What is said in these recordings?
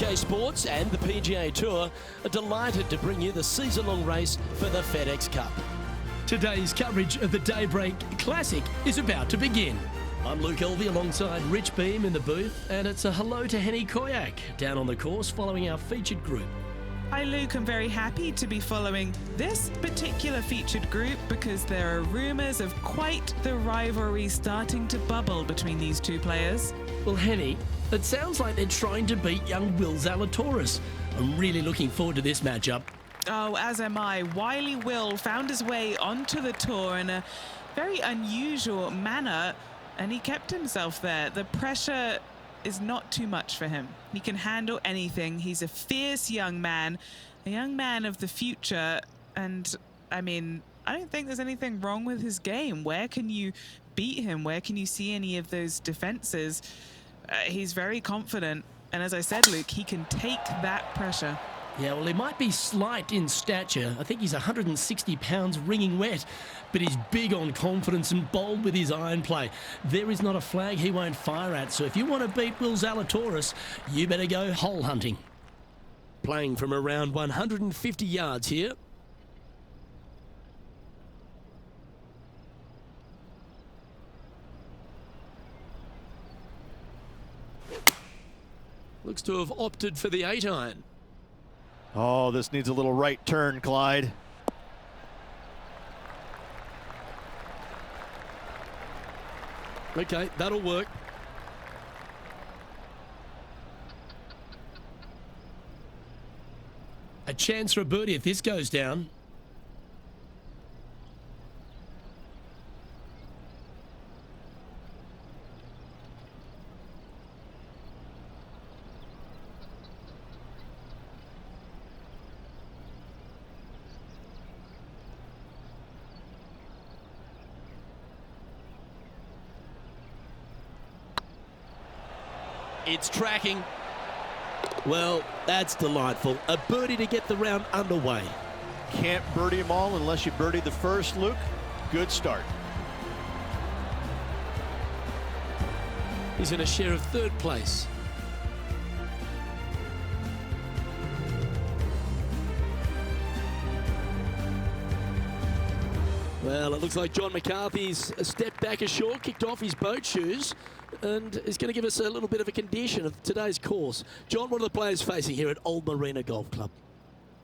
UK Sports and the PGA Tour are delighted to bring you the season-long race for the Fedex Cup. Today's coverage of the Daybreak Classic is about to begin. I'm Luke Elvey alongside Rich Beam in the booth, and it's a hello to Henny Koyak down on the course following our featured group. Hi Luke, I'm very happy to be following this particular featured group because there are rumours of quite the rivalry starting to bubble between these two players. Well, Henny, it sounds like they're trying to beat young Will Zalatoris. I'm really looking forward to this matchup. Oh, as am I. Wily Will found his way onto the tour in a very unusual manner, and he kept himself there. The pressure is not too much for him. He can handle anything. He's a fierce young man of the future, and I mean, I don't think there's anything wrong with his game. Where can you beat him? Where can you see any of those defenses? He's very confident, and as I said, Luke, he can take that pressure. Yeah, well, he might be slight in stature. I think he's 160 pounds wringing wet, but he's big on confidence and bold with his iron play. There is not a flag he won't fire at, so if you want to beat Will Zalatoris, you better go hole hunting. Playing from around 150 yards here. Looks to have opted for the 8-iron. Oh, this needs a little right turn, Clyde. Okay, that'll work. A chance for a birdie if this goes down. It's tracking. Well, that's delightful. A birdie to get the round underway. Can't birdie them all unless you birdie the first, Luke. Good start. He's in a share of third place. Well, it looks like John McCarthy's stepped back ashore, kicked off his boat shoes, and is going to give us a little bit of a condition of today's course. John, what are the players facing here at Old Marina Golf Club?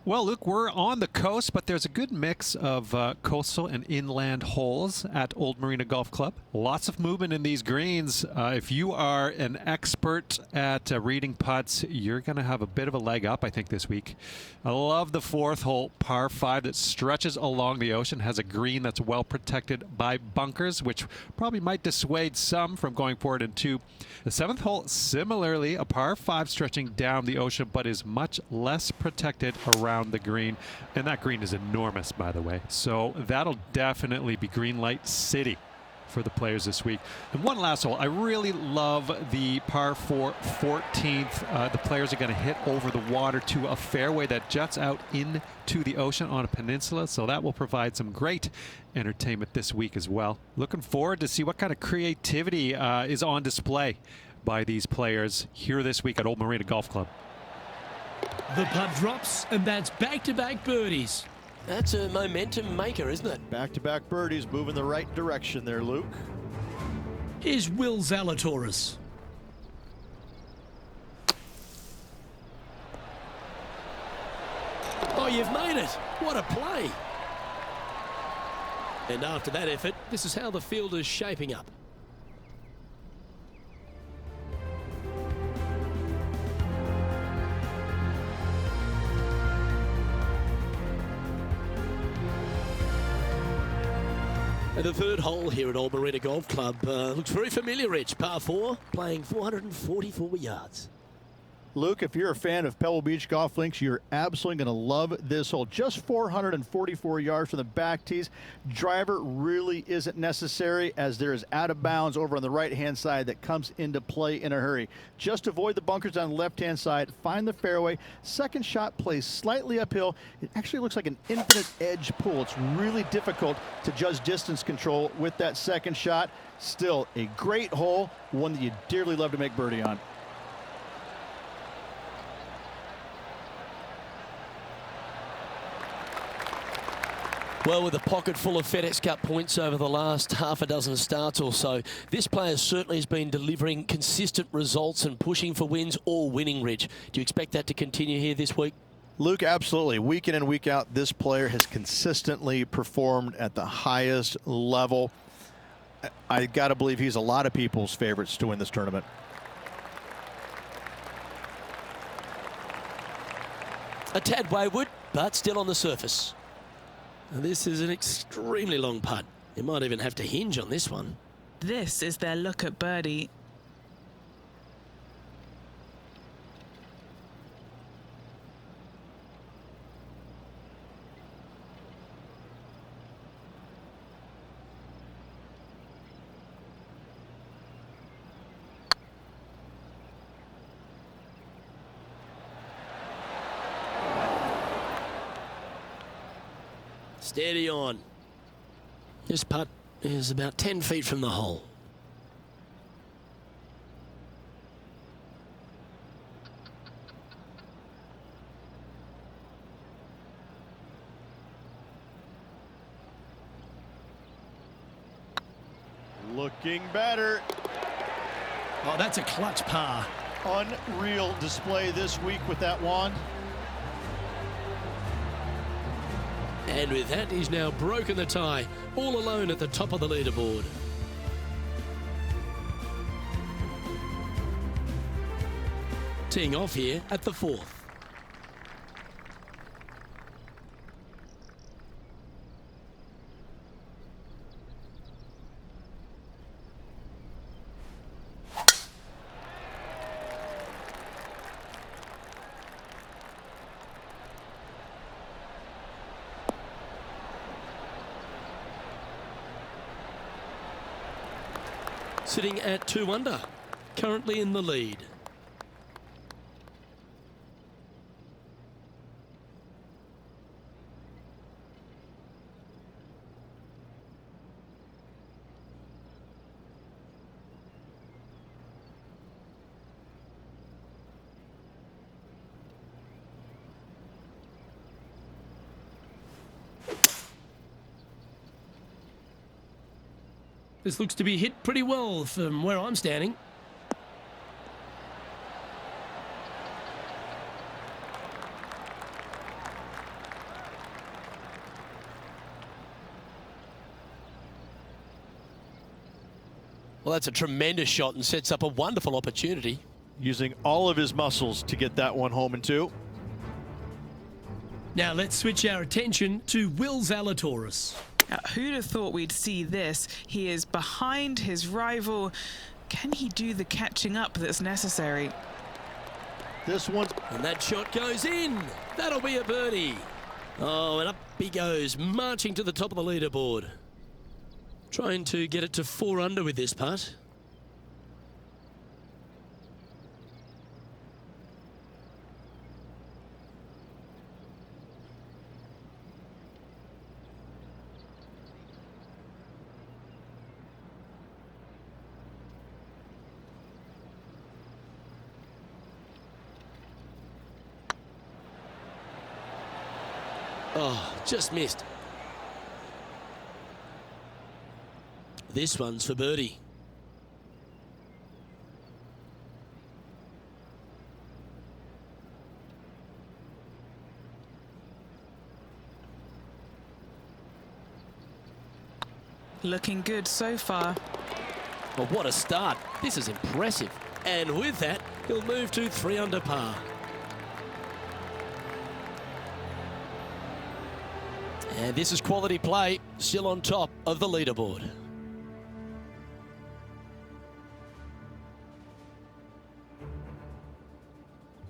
Well, Luke, we're on the coast, but there's a good mix of coastal and inland holes at Old Marina Golf Club. Lots of movement in these greens. If you are an expert at reading putts, you're going to have a bit of a leg up, I think, this week. I love the fourth hole, par 5, that stretches along the ocean, has a green that's well protected by bunkers, which probably might dissuade some from going forward into the 7th hole. Similarly, a par 5 stretching down the ocean, but is much less protected around the green, and that green is enormous, by the way, so that'll definitely be green light city for the players this week. And one last hole, I really love the par 4 14th. The players are going to hit over the water to a fairway that juts out into the ocean on a peninsula, so that will provide some great entertainment this week as well. Looking forward to see what kind of creativity is on display by these players here this week at Old Marina Golf Club. The putt drops, and that's back-to-back birdies. That's a momentum maker, isn't it? Back-to-back birdies, moving the right direction there, Luke. Here's Will Zalatoris. Oh, you've made it. What a play. And after that effort, this is how the field is shaping up. And the third hole here at Old Marina Golf Club looks very familiar, Rich. Par 4, playing 444 yards. Luke, if you're a fan of Pebble Beach Golf Links, you're absolutely going to love this hole. Just 444 yards from the back tees. Driver really isn't necessary, as there is out of bounds over on the right-hand side that comes into play in a hurry. Just avoid the bunkers on the left-hand side. Find the fairway. Second shot plays slightly uphill. It actually looks like an infinite edge pull. It's really difficult to judge distance control with that second shot. Still a great hole, one that you dearly love to make birdie on. Well, with a pocket full of FedEx Cup points over the last half a dozen starts or so, this player certainly has been delivering consistent results and pushing for wins or winning, Rich. Do you expect that to continue here this week? Luke, absolutely. Week in and week out, this player has consistently performed at the highest level. I got to believe he's a lot of people's favorites to win this tournament. A tad wayward, but still on the surface. This is an extremely long putt. You might even have to hinge on this one. This is their look at birdie. Steady on. This putt is about 10 feet from the hole. Looking better. Oh, that's a clutch par. Unreal display this week with that wand. And with that, he's now broken the tie, all alone at the top of the leaderboard. Teeing off here at the 4th. Sitting at 2 under, currently in the lead. This looks to be hit pretty well from where I'm standing. Well, that's a tremendous shot and sets up a wonderful opportunity. Using all of his muscles to get that one home in 2. Now let's switch our attention to Will Zalatoris. Who'd have thought we'd see this? He is behind his rival. Can he do the catching up that's necessary? This one. And that shot goes in. That'll be a birdie. Oh, and up he goes, marching to the top of the leaderboard. Trying to get it to 4 under with this putt. Oh, just missed. This one's for birdie. Looking good so far. Well, what a start. This is impressive. And with that, he'll move to 3 under par. And this is quality play, still on top of the leaderboard.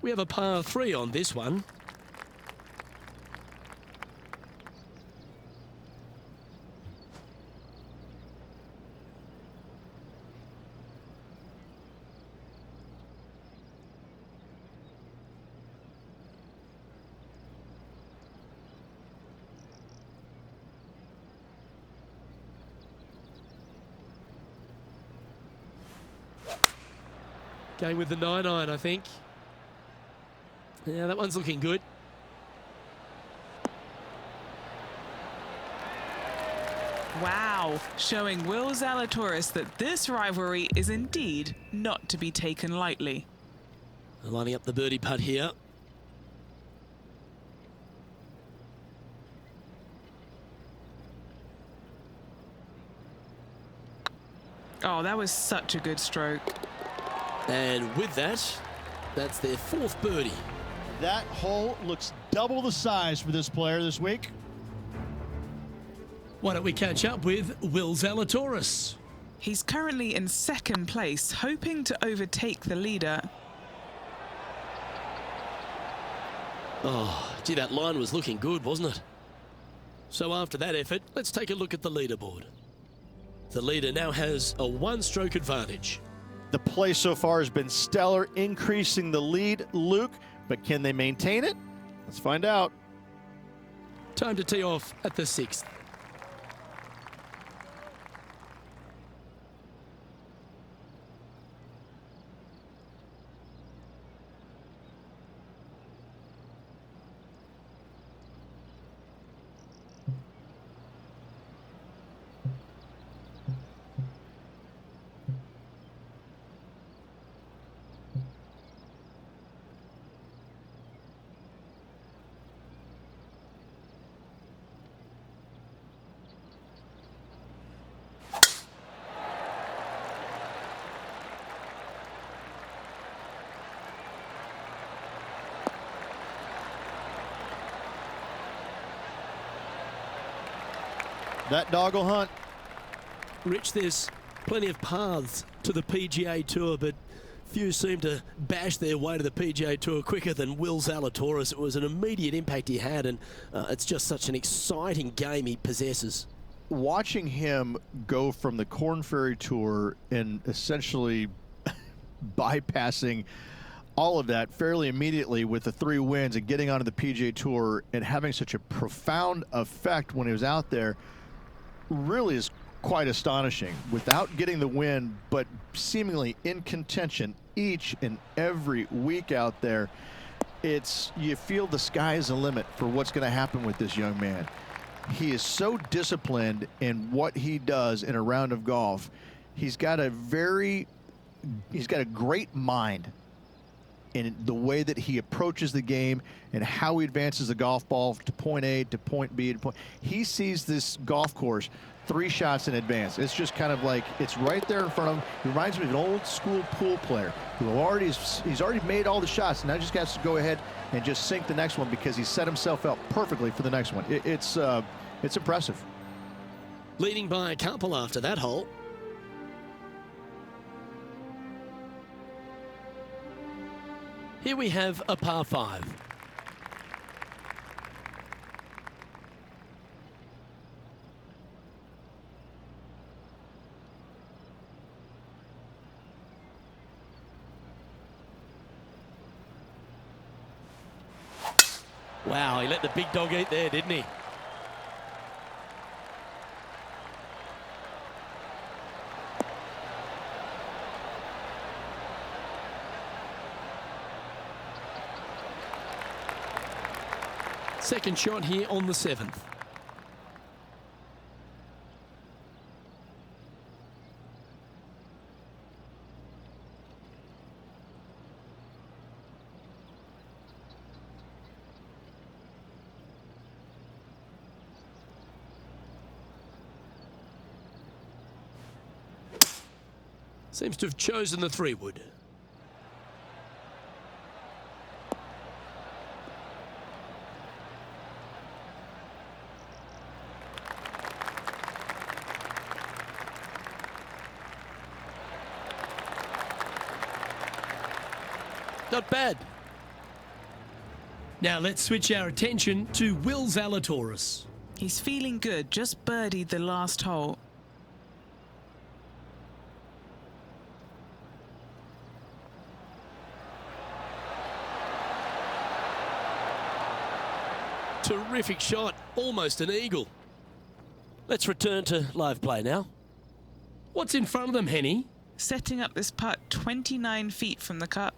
We have a par 3 on this one. Going with the 9-iron, I think. Yeah, that one's looking good. Wow, showing Will Zalatoris that this rivalry is indeed not to be taken lightly. Lining up the birdie putt here. Oh, that was such a good stroke. And with that, that's their 4th birdie. That hole looks double the size for this player this week. Why don't we catch up with Will Zalatoris? He's currently in 2nd place, hoping to overtake the leader. Oh, gee, that line was looking good, wasn't it? So after that effort, let's take a look at the leaderboard. The leader now has a 1-stroke advantage. The play so far has been stellar, increasing the lead, Luke, but can they maintain it? Let's find out. Time to tee off at the 6th. That dog will hunt. Rich, there's plenty of paths to the PGA Tour, but few seem to bash their way to the PGA Tour quicker than Will Zalatoris. It was an immediate impact he had, and it's just such an exciting game he possesses. Watching him go from the Korn Ferry Tour and essentially bypassing all of that fairly immediately with the 3 wins and getting onto the PGA Tour and having such a profound effect when he was out there really is quite astonishing. Without getting the win, but seemingly in contention each and every week out there, you feel the sky is the limit for what's going to happen with this young man. He is so disciplined in what he does in a round of golf. He's got a great mind in the way that he approaches the game and how he advances the golf ball to point A to point B to point. He sees this golf course 3 shots in advance. It's just kind of like it's right there in front of him. He reminds me of an old school pool player who he's already made all the shots, and now just has to go ahead and just sink the next one because he set himself up perfectly for the next one. It's impressive. Leading by a couple after that hole. Here we have a par 5. Wow, he let the big dog eat there, didn't he? Second shot here on the 7th. Seems to have chosen the 3-wood. Not bad. Now let's switch our attention to Will Zalatoris. He's feeling good, just birdied the last hole. Terrific shot, almost an eagle. Let's return to live play now. What's in front of them, Henny? Setting up this putt 29 feet from the cup.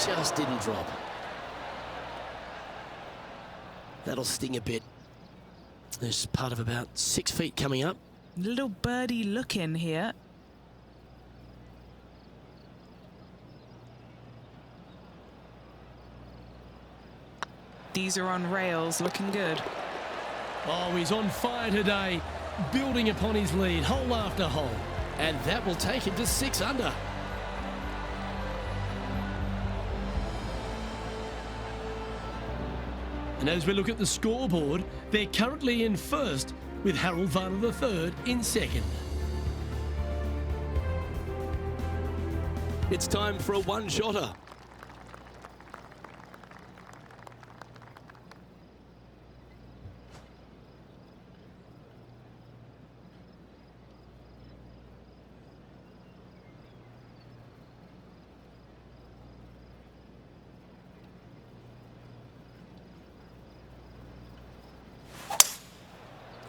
just didn't drop. That'll sting a bit. There's part of about 6 feet coming up. Little birdie look in here. These are on rails, looking good. Oh, he's on fire today, building upon his lead, hole after hole. And that will take him to 6 under. And as we look at the scoreboard, they're currently in first, with Harold Varner III in second. It's time for a one-shotter.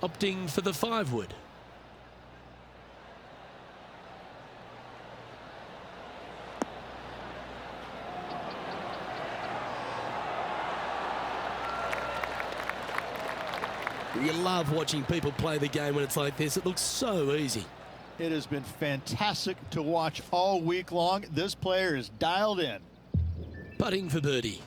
Opting for the 5-wood. You love watching people play the game when it's like this. It looks so easy. It has been fantastic to watch all week long. This player is dialed in. Putting for birdie.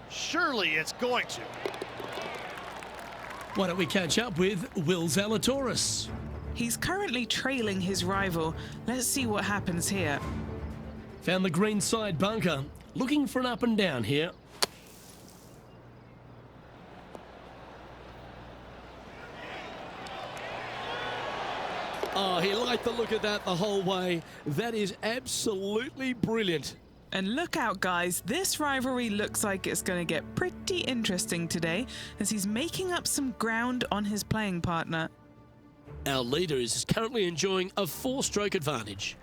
Surely it's going to. Why don't we catch up with Will Zalatoris? He's currently trailing his rival. Let's see what happens here. Found the green side bunker, looking for an up and down here. Oh, he liked the look of that the whole way. That is absolutely brilliant. And look out, guys. This rivalry looks like it's going to get pretty interesting today as he's making up some ground on his playing partner. Our leader is currently enjoying a 4-stroke advantage.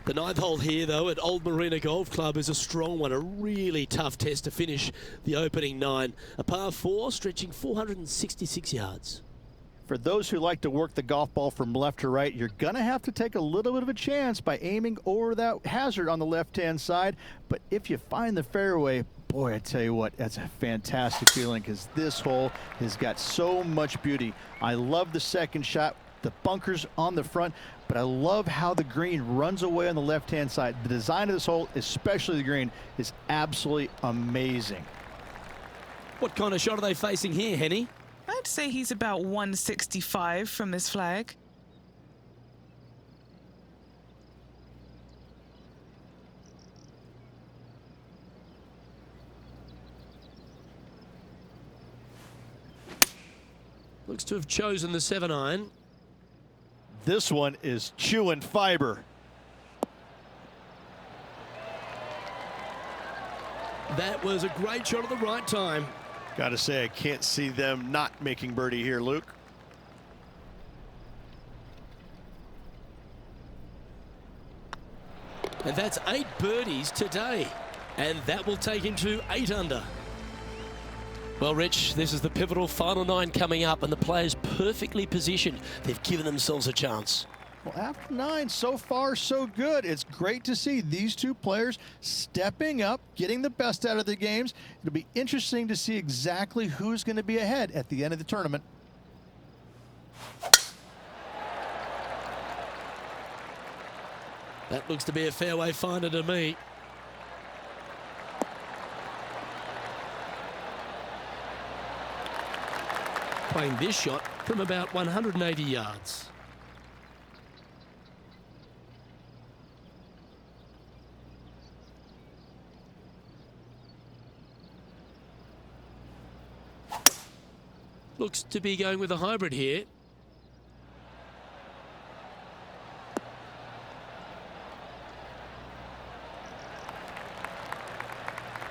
The 9th hole here, though, at Old Marina Golf Club is a strong one, a really tough test to finish the opening 9. A par 4 stretching 466 yards. For those who like to work the golf ball from left to right, you're going to have to take a little bit of a chance by aiming over that hazard on the left-hand side. But if you find the fairway, boy, I tell you what, that's a fantastic feeling because this hole has got so much beauty. I love the second shot, the bunkers on the front, but I love how the green runs away on the left-hand side. The design of this hole, especially the green, is absolutely amazing. What kind of shot are they facing here, Henny? I'd say he's about 165 from this flag. Looks to have chosen the 7-iron. This one is chewing fiber. That was a great shot at the right time. Got to say, I can't see them not making birdie here, Luke. And that's 8 birdies today. And that will take him to 8 under. Well, Rich, this is the pivotal final 9 coming up, and the players perfectly positioned. They've given themselves a chance. Well, after 9, so far, so good. It's great to see these two players stepping up, getting the best out of their games. It'll be interesting to see exactly who's going to be ahead at the end of the tournament. That looks to be a fairway finder to me. Playing this shot from about 180 yards. Looks to be going with a hybrid here.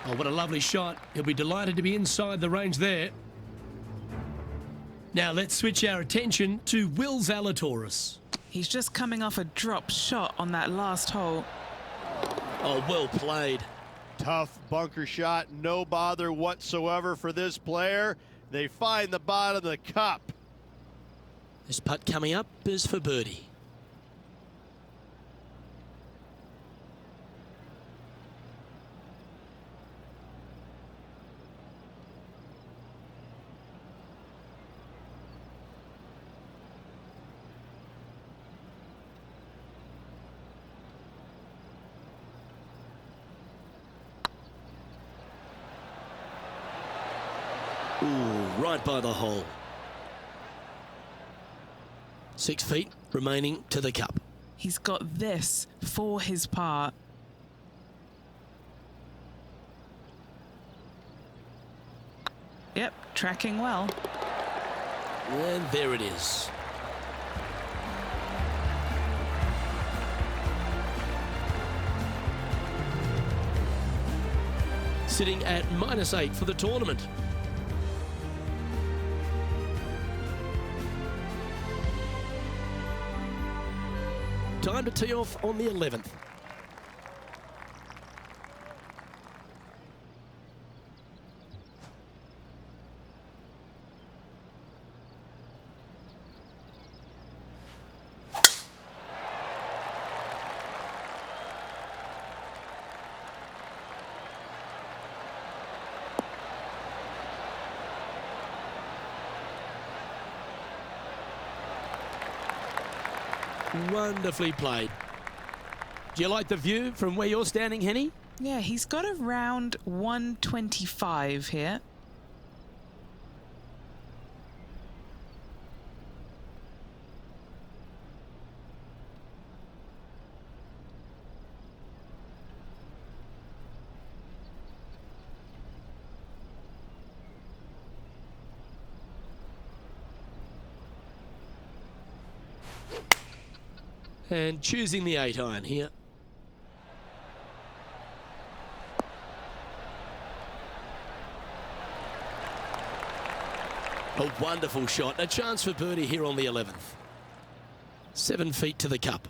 Oh, what a lovely shot. He'll be delighted to be inside the range there. Now let's switch our attention to Will Zalatoris. He's just coming off a drop shot on that last hole. Oh, well played. Tough bunker shot, no bother whatsoever for this player. They find the bottom of the cup. This putt coming up is for birdie. Ooh, right by the hole. 6 feet remaining to the cup. He's got this for his par. Yep, tracking well. And there it is. Sitting at -8 for the tournament. Time to tee off on the 11th. Wonderfully played. Do you like the view from where you're standing, Henny? Yeah, he's got around 125 here. And choosing the 8-iron here. A wonderful shot. A chance for birdie here on the 11th. 7 feet to the cup.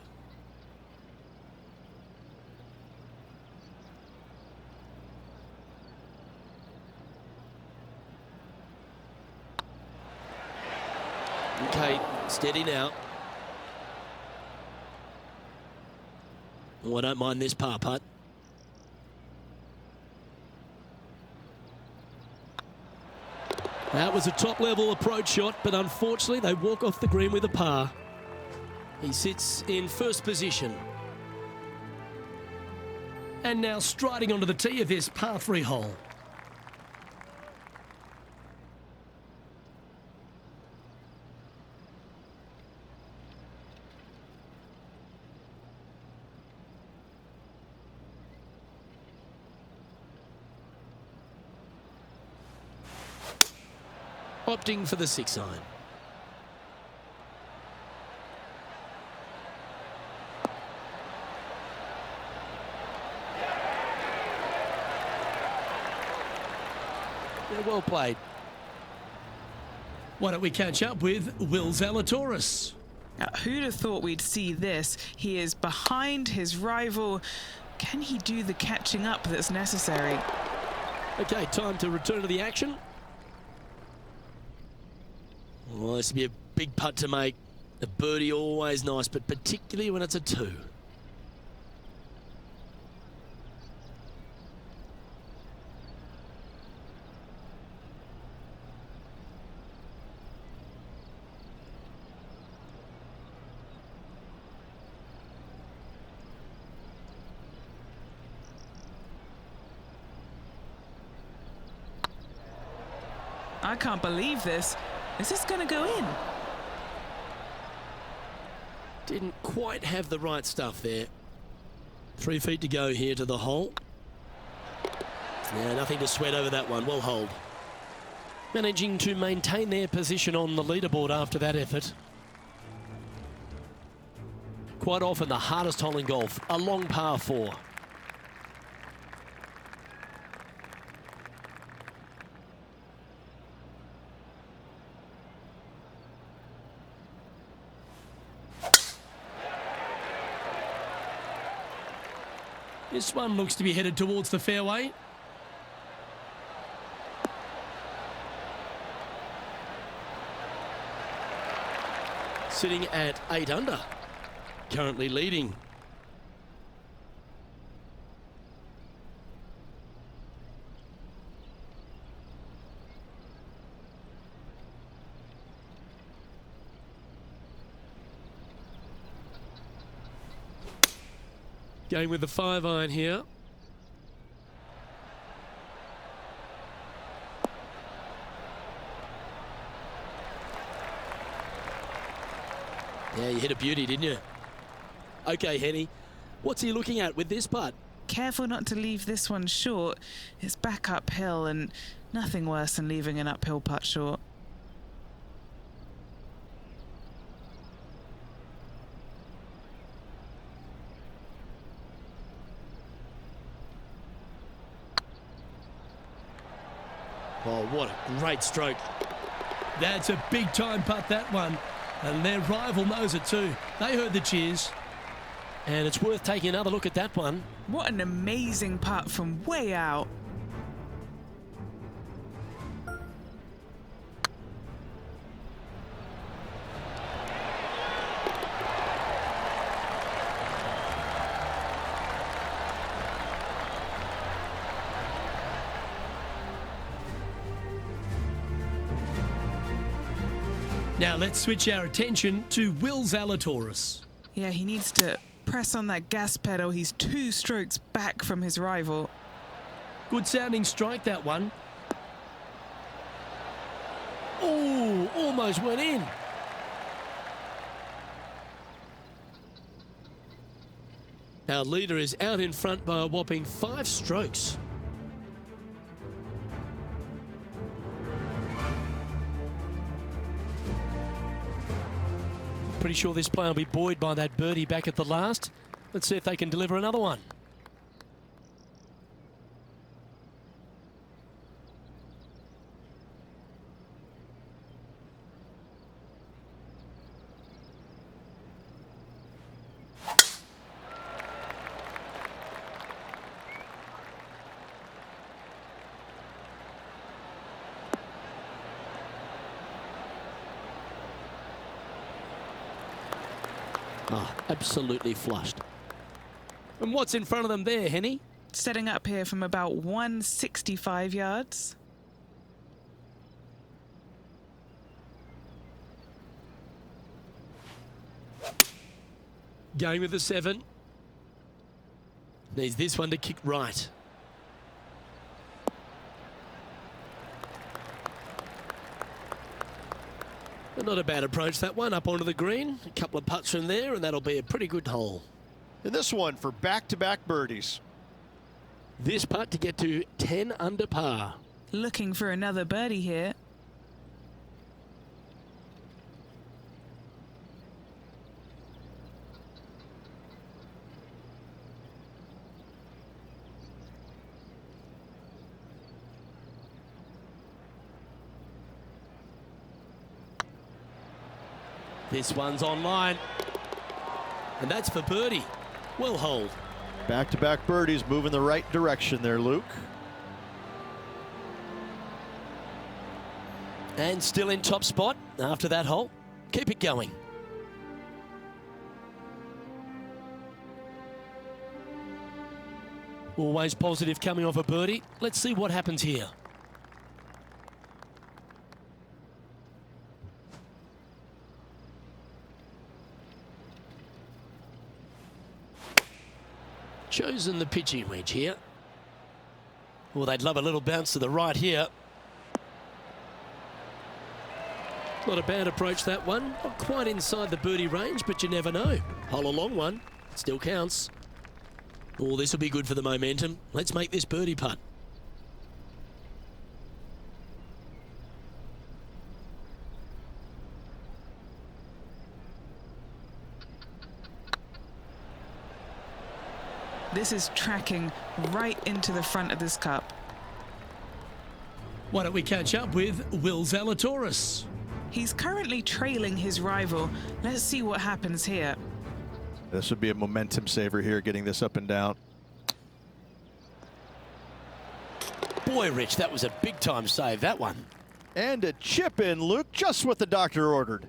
Okay, steady now. Oh, I don't mind this par putt. That was a top-level approach shot, but unfortunately they walk off the green with a par. He sits in first position. And now striding onto the tee of this par 3 hole. Opting for the 6-iron. Yeah, well played. Why don't we catch up with Will Zalatoris? Now, who'd have thought we'd see this? He is behind his rival. Can he do the catching up that's necessary? Okay, time to return to the action. Well, this would be a big putt to make. A birdie always nice, but particularly when it's a 2. I can't believe this. Is this going to go in? Didn't quite have the right stuff there. 3 feet to go here to the hole. Yeah, nothing to sweat over that one. Well hold. Managing to maintain their position on the leaderboard after that effort. Quite often the hardest hole in golf, a long par 4. This one looks to be headed towards the fairway. Sitting at 8 under, currently leading. Going with the 5-iron here. Yeah, you hit a beauty, didn't you? Okay, Henny, what's he looking at with this putt? Careful not to leave this one short. It's back uphill and nothing worse than leaving an uphill putt short. Oh, what a great stroke. That's a big time putt, that one. And their rival knows it too. They heard the cheers. And it's worth taking another look at that one. What an amazing putt from way out. Now let's switch our attention to Will Zalatoris. Yeah, he needs to press on that gas pedal. He's 2 strokes back from his rival. Good sounding strike, that one. Oh, almost went in. Our leader is out in front by a whopping 5 strokes. Pretty sure this player will be buoyed by that birdie back at the last. Let's see if they can deliver another one. Oh, absolutely flushed. And what's in front of them there, Henny? Setting up here from about 165 yards. Going with the 7. Needs this one to kick right. Not a bad approach, that one, up onto the green. A couple of putts from there, and that'll be a pretty good hole. And this one for back-to-back birdies. This putt to get to 10 under par. Looking for another birdie here. This one's online. And that's for birdie. Well holed. Back-to-back birdies, moving the right direction there, Luke. And still in top spot after that hole. Keep it going. Always positive coming off a birdie. Let's see what happens here. Chosen the pitching wedge here. Well, they'd love a little bounce to the right here. Not a bad approach, that one. Not quite inside the birdie range, but you never know. Hole a long one. Still counts. Oh, this will be good for the momentum. Let's make this birdie putt. This is tracking right into the front of this cup. Why don't we catch up with Will Zalatoris? He's currently trailing his rival. Let's see what happens here. This would be a momentum saver here, getting this up and down. Boy, Rich, that was a big-time save, that one. And a chip in, Luke, just what the doctor ordered.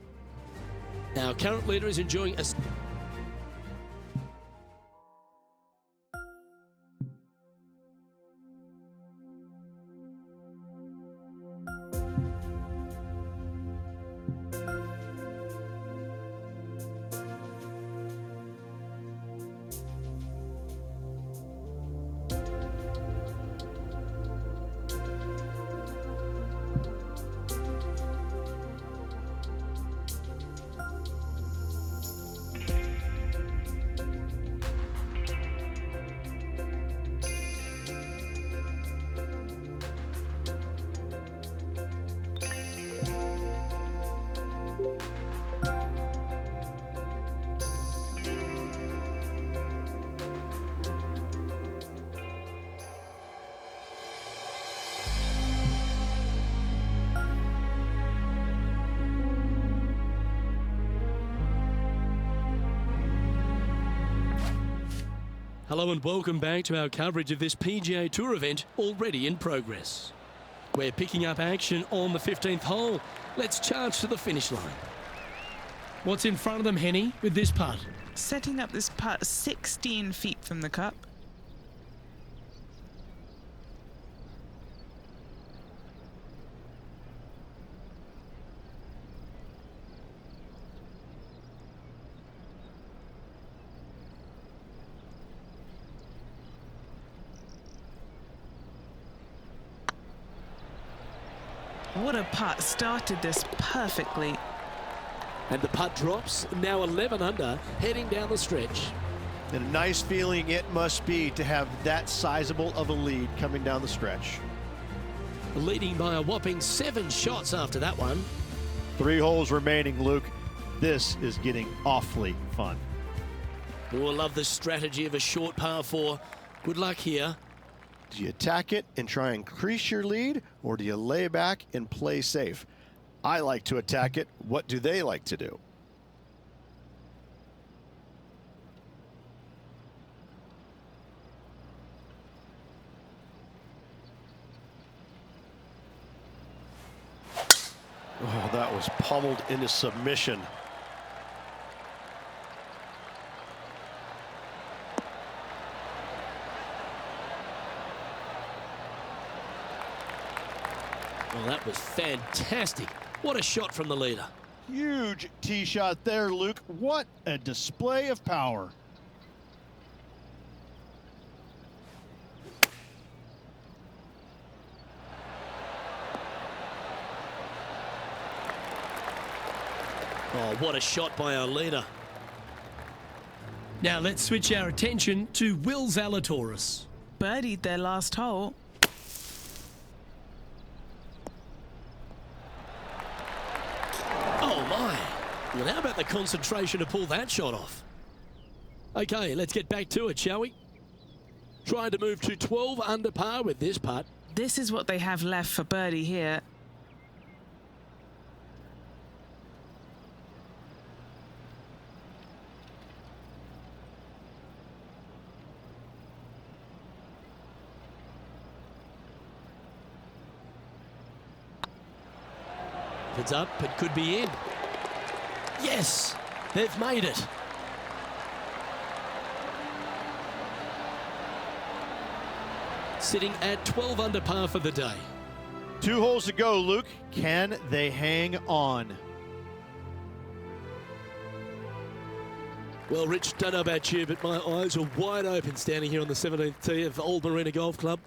Our current leader is enjoying a... Hello and welcome back to our coverage of this PGA Tour event already in progress. We're picking up action on the 15th hole. Let's charge to the finish line. What's in front of them, Henny, with this putt? Setting up this putt 16 feet from the cup. What a putt, started this perfectly. And the putt drops, now 11 under, heading down the stretch. And a nice feeling it must be to have that sizable of a lead coming down the stretch. Leading by a whopping 7 shots after that one. 3 holes remaining, Luke. This is getting awfully fun. Oh, I love the strategy of a short par 4. Good luck here. Do you attack it and try and increase your lead, or do you lay back and play safe? I like to attack it. What do they like to do? Oh, that was pummeled into submission. Well, that was fantastic. What a shot from the leader. Huge tee shot there, Luke. What a display of power. Oh, what a shot by our leader. Now let's switch our attention to Will Zalatoris. Birdied their last hole. Oh, my. Well, how about the concentration to pull that shot off? Okay, let's get back to it, shall we? Trying to move to 12 under par with this putt. This is what they have left for birdie here. If it's up, it could be in. Yes, they've made it. Sitting at 12 under par for the day. 2 holes to go, Luke. Can they hang on? Well, Rich, don't know about you, but my eyes are wide open standing here on the 17th tee of Old Marina Golf Club.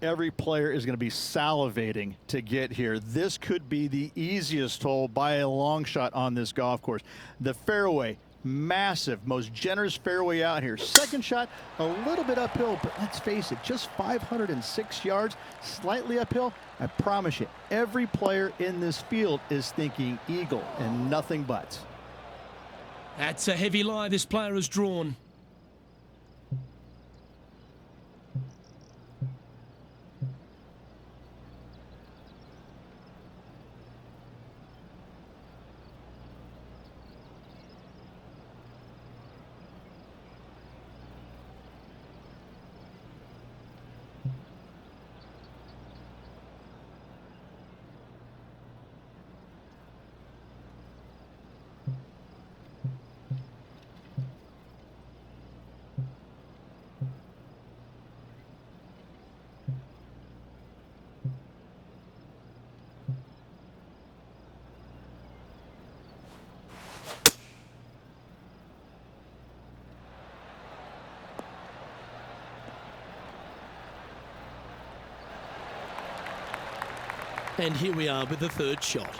Every player is going to be salivating to get here. This could be the easiest hole by a long shot on this golf course. The fairway, massive, most generous fairway out here. Second shot, a little bit uphill, but let's face it, just 506 yards, slightly uphill. I promise you, every player in this field is thinking eagle and nothing but. That's a heavy lie this player has drawn. And here we are with the third shot.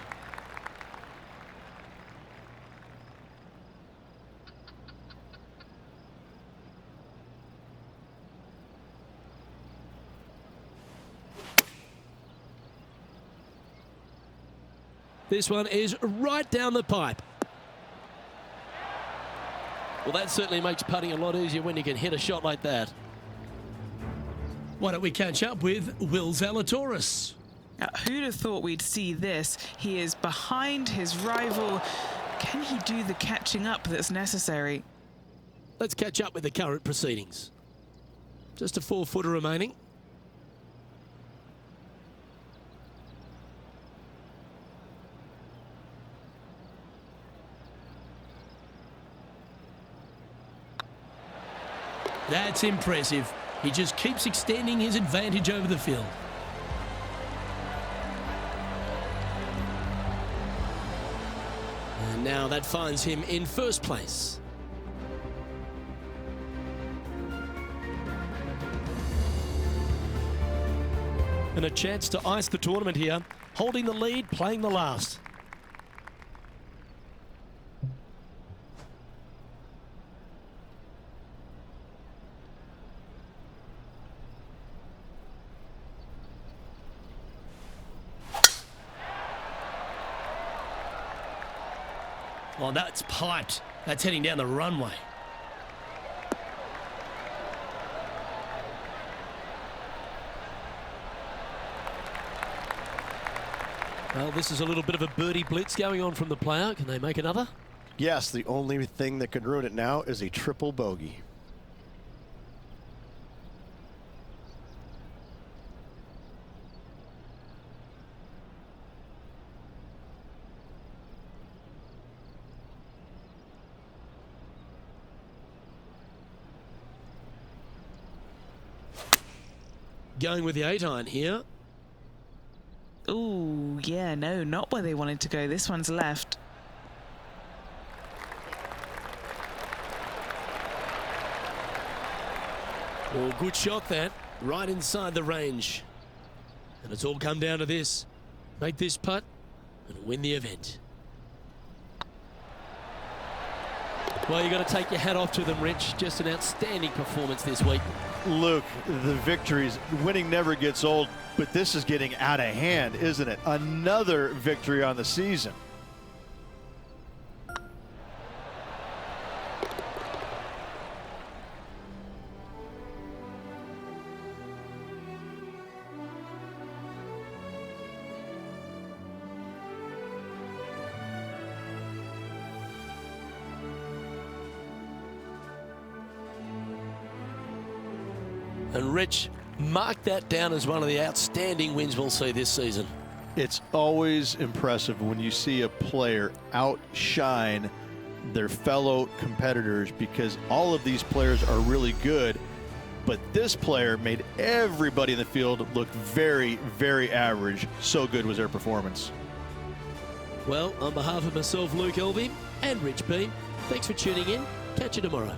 This one is right down the pipe. Well, that certainly makes putting a lot easier when you can hit a shot like that. Why don't we catch up with Will Zalatoris? Who'd have thought we'd see this? He is behind his rival. Can he do the catching up that's necessary? Let's catch up with the current proceedings. Just a 4-footer remaining. That's impressive. He just keeps extending his advantage over the field. And now that finds him in first place. And a chance to ice the tournament here. Holding the lead, playing the last. Oh, that's piped. That's heading down the runway. Well, this is a little bit of a birdie blitz going on from the player. Can they make another? Yes, the only thing that could ruin it now is a triple bogey. Going with the 8-iron here. Ooh, yeah, no, not where they wanted to go. This one's left. Well, good shot that. Right inside the range. And it's all come down to this. Make this putt and win the event. Well, you've got to take your hat off to them, Rich. Just an outstanding performance this week. Luke, the victories, winning never gets old, but this is getting out of hand, isn't it? Another victory on the season. And Rich, mark that down as one of the outstanding wins we'll see this season. It's always impressive when you see a player outshine their fellow competitors, because all of these players are really good, but this player made everybody in the field look very, very average. So good was their performance. Well, on behalf of myself, Luke Elvey, and Rich Beam, thanks for tuning in. Catch you tomorrow.